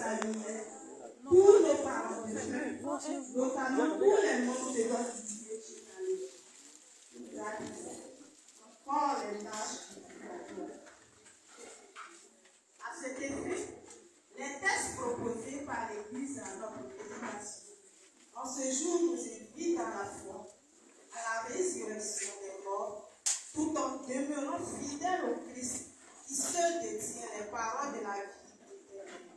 saluer tous nos parents de Dieu, notamment tous les membres de notre vie encore les tâches du. À cet effet, les textes proposés par l'Église à notre prédication en ce jour nous invitent à la foi, à la résurrection des morts, tout en demeurant fidèles au Christ qui seul détient les paroles de la vie éternelle.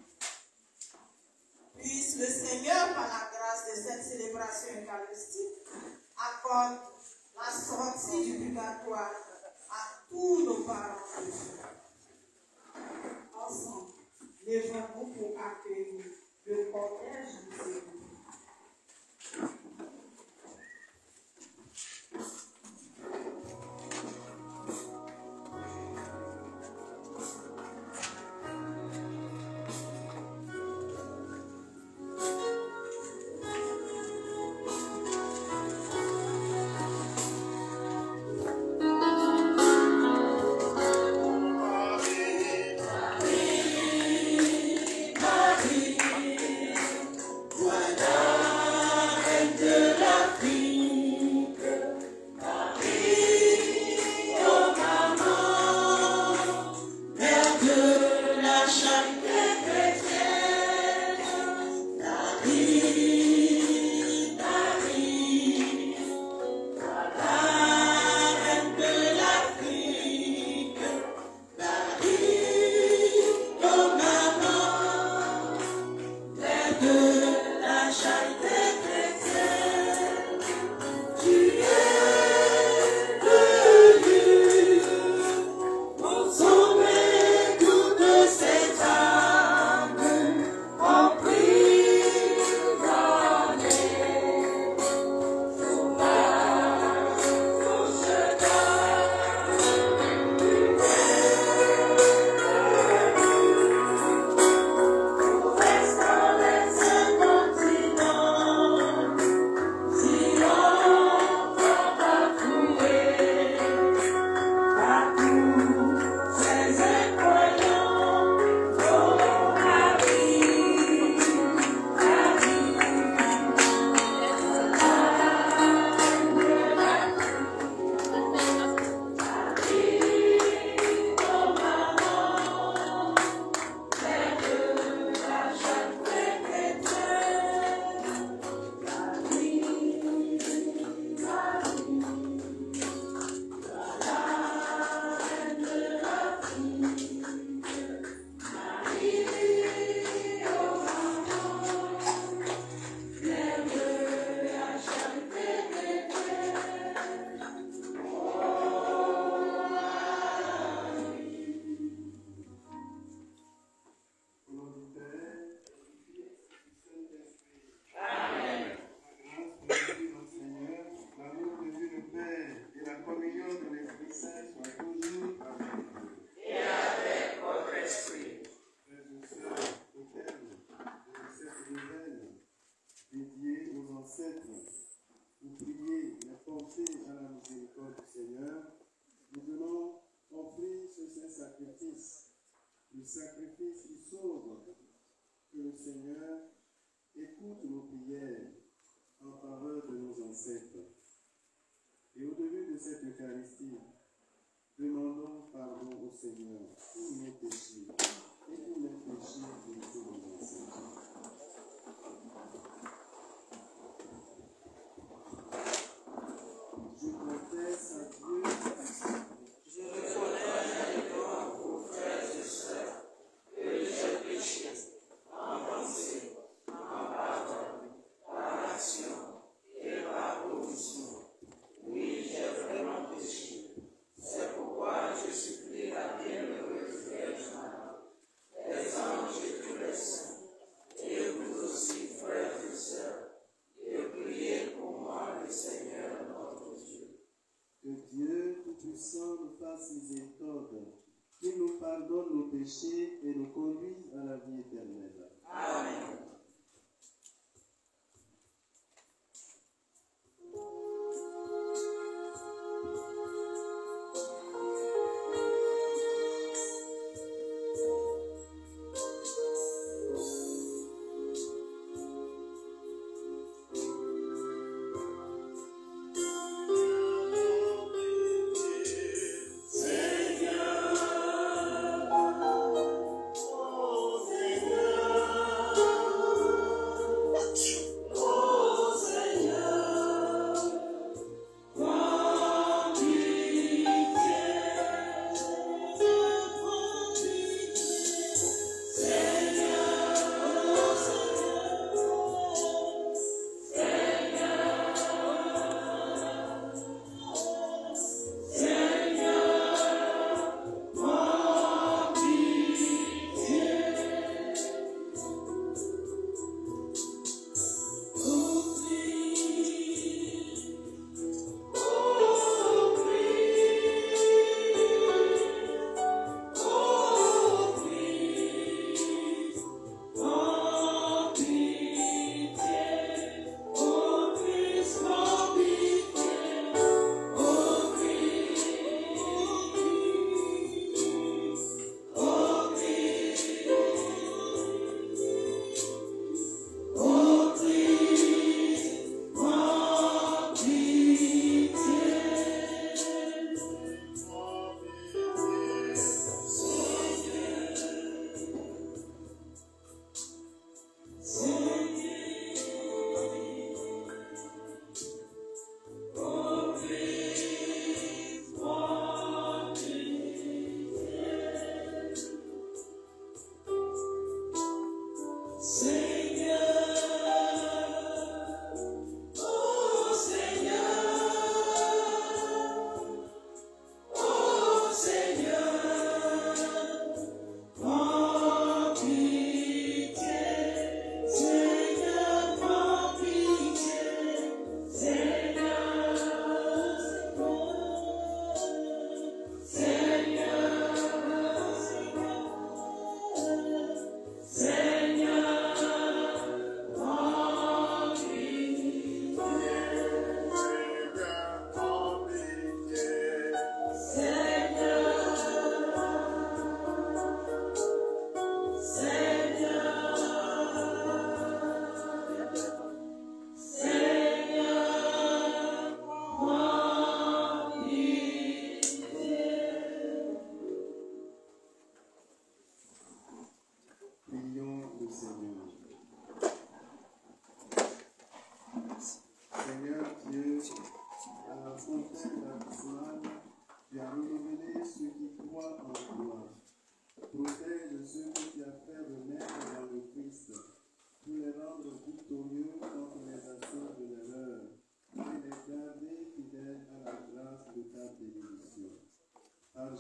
Puisse le Seigneur, par la grâce de cette célébration eucharistique, accorde la sortie du purgatoire à tous nos parents. Ensemble, lèvons-nous pour accueillir le cortège du Seigneur. Marie,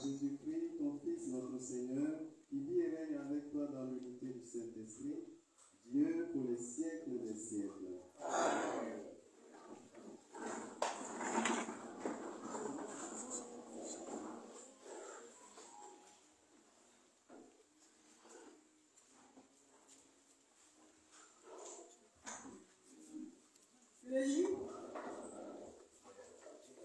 Jésus-Christ, ton Fils, notre Seigneur, qui vit et règne avec toi dans l'unité du Saint-Esprit, Dieu pour les siècles des siècles. Amen.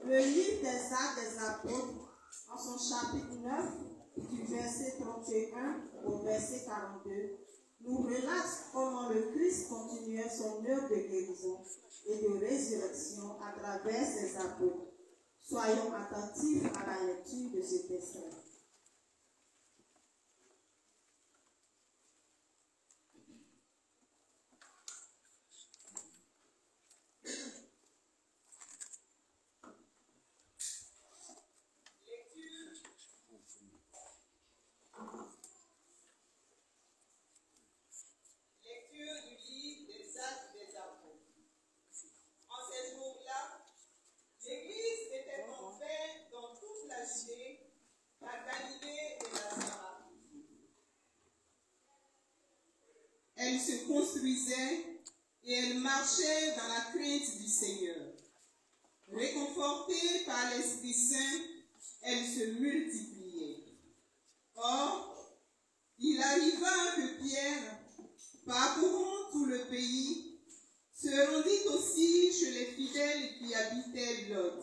Le livre des Actes des Apôtres, en son chapitre 9, du verset 31 au verset 42, nous relate comment le Christ continuait son œuvre de guérison et de résurrection à travers ses apôtres. Soyons attentifs à la lecture de ce texte. Elle se construisait et elle marchait dans la crainte du Seigneur. Réconfortée par l'Esprit Saint, elle se multipliait. Or, il arriva que Pierre, parcourant tout le pays, se rendit aussi chez les fidèles qui habitaient Lod.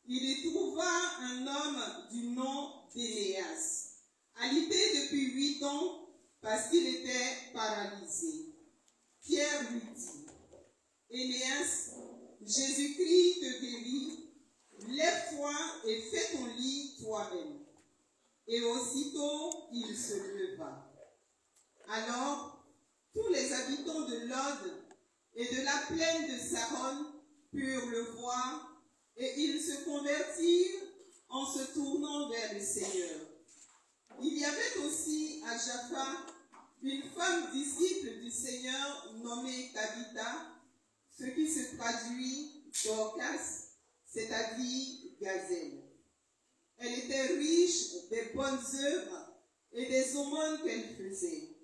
Il y trouva un homme du nom d'Énéas, alité depuis 8 ans, parce qu'il était paralysé. Pierre lui dit, Énéas, Jésus-Christ te guérit, lève-toi et fais ton lit toi-même. Et aussitôt, il se leva. Alors, tous les habitants de Lod et de la plaine de Saron purent le voir, et ils se convertirent en se tournant vers le Seigneur. Il y avait aussi à Jaffa une femme disciple du Seigneur nommée Tabitha, ce qui se traduit Dorcas, c'est-à-dire gazelle. Elle était riche des bonnes œuvres et des aumônes qu'elle faisait.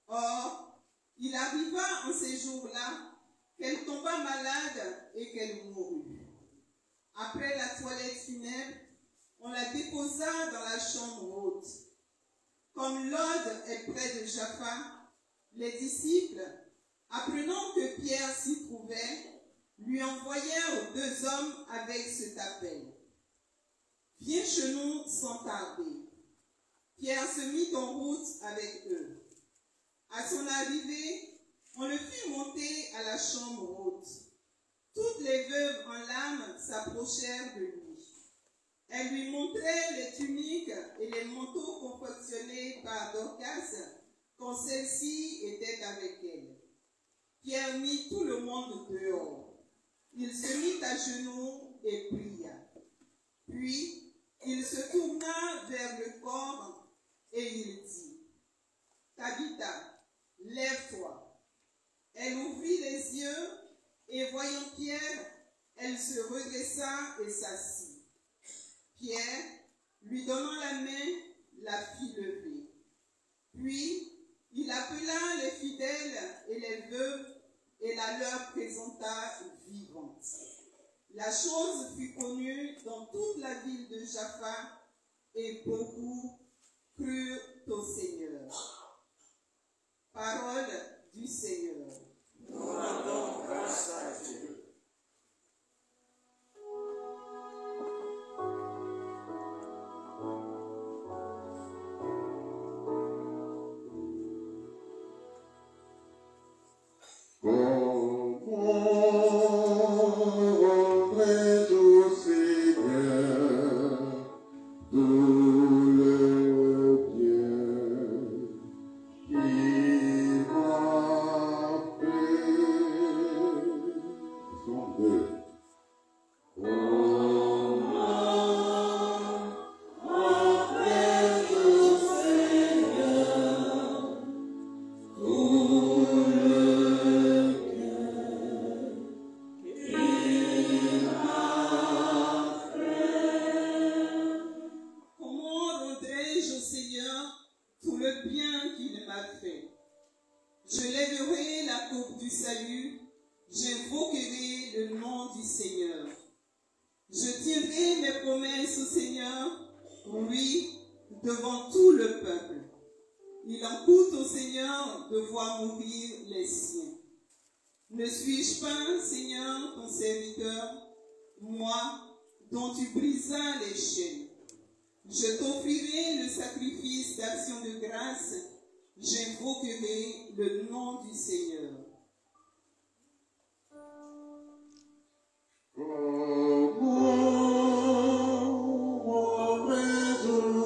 Or, il arriva en ces jours-là qu'elle tomba malade et qu'elle mourut. Après la toilette funèbre, on la déposa dans la chambre haute. Comme Lod est près de Jaffa, les disciples, apprenant que Pierre s'y trouvait, lui envoyèrent 2 hommes avec cet appel. « Viens chez nous sans tarder. » Pierre se mit en route avec eux. À son arrivée, on le fit monter à la chambre haute. Toutes les veuves en larmes s'approchèrent de lui. Elle lui montrait les tuniques et les manteaux confectionnés par Dorcas quand celle-ci était avec elle. Pierre mit tout le monde dehors. Il se mit à genoux et pria. Puis, il se tourna vers le corps et il dit, « Tabitha, lève-toi. Elle ouvrit les yeux et voyant Pierre, elle se redressa et s'assit. Pierre, lui donnant la main, la fit lever. Puis, il appela les fidèles et les veuves et la leur présenta vivante. La chose fut connue dans toute la ville de Jaffa et beaucoup crurent au Seigneur. Parole du Seigneur. Nous rendons grâce à Dieu. Ne suis-je pas, Seigneur, ton serviteur, moi, dont tu brisas les chaînes? Je t'offrirai le sacrifice d'action de grâce, j'invoquerai le nom du Seigneur.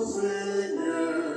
Seigneur,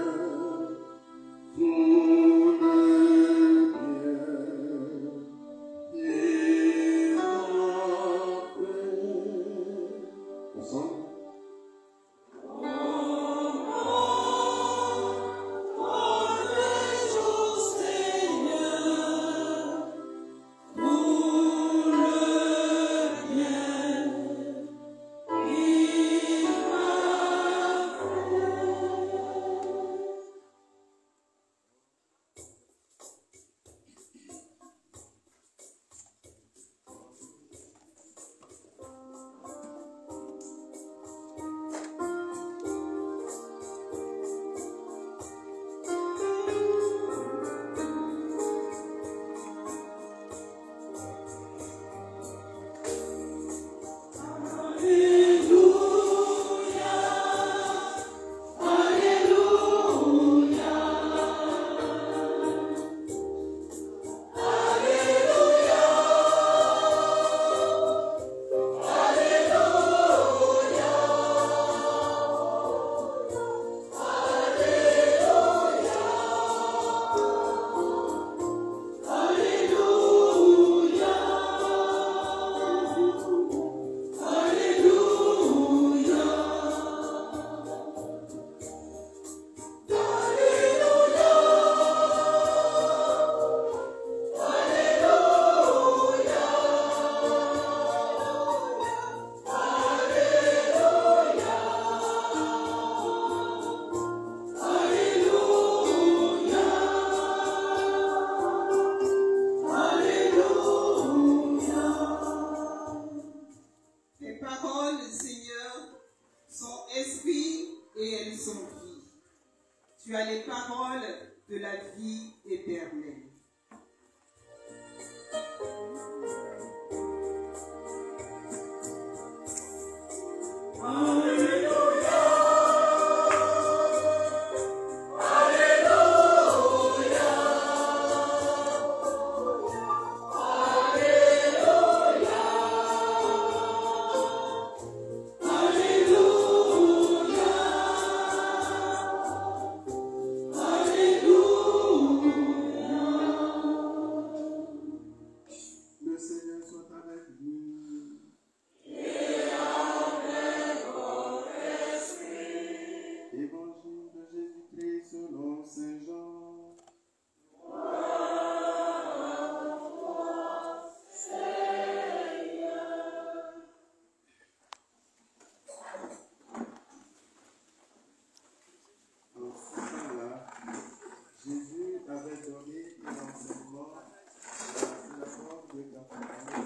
l'enseignement de la synagogue de Capharnaüm,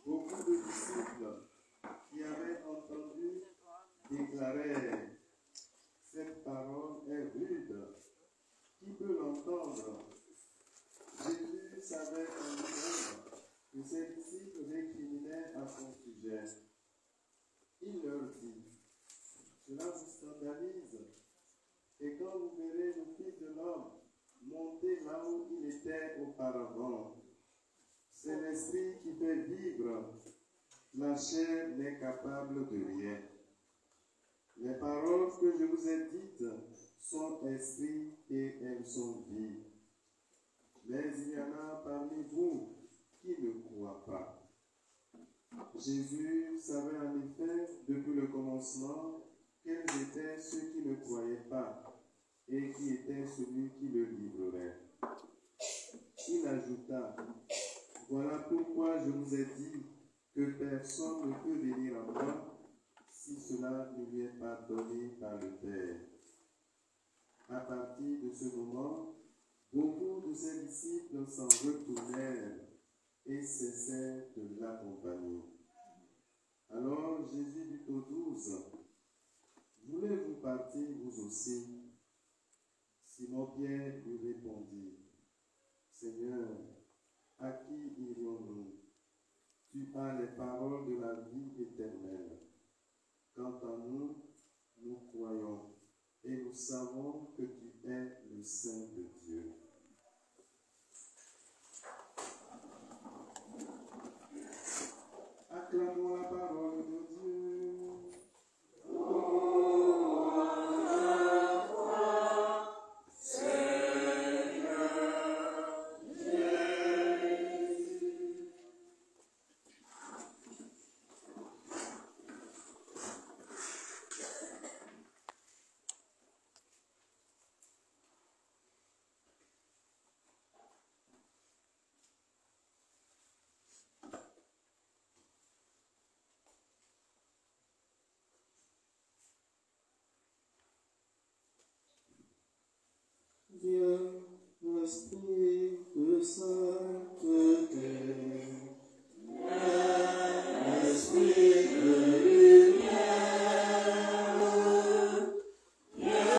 beaucoup de disciples qui avaient entendu déclarèrent: cette parole est rude, qui peut l'entendre? Jésus savait en lui-même que ses disciples récriminaient à son sujet. Il leur dit: cela vous scandalise, et quand vous verrez le Fils de l'homme monter là où il était auparavant, c'est l'esprit qui fait vivre, la chair n'est capable de rien. Les paroles que je vous ai dites sont esprit et elles sont vie. Mais il y en a parmi vous qui ne croient pas. Jésus savait en effet depuis le commencement quels étaient ceux qui ne croyaient pas et qui était celui qui le livrerait. Il ajouta: voilà pourquoi je vous ai dit que personne ne peut venir à moi si cela ne lui est pas donné par le Père. À partir de ce moment, beaucoup de ses disciples s'en retournèrent et cessèrent de l'accompagner. Alors Jésus dit aux 12: voulez-vous partir vous aussi? Simon-Pierre lui répondit: Seigneur, à qui irions-nous? Tu as les paroles de la vie éternelle. Quant à nous, nous croyons et nous savons que tu es le Saint de Dieu.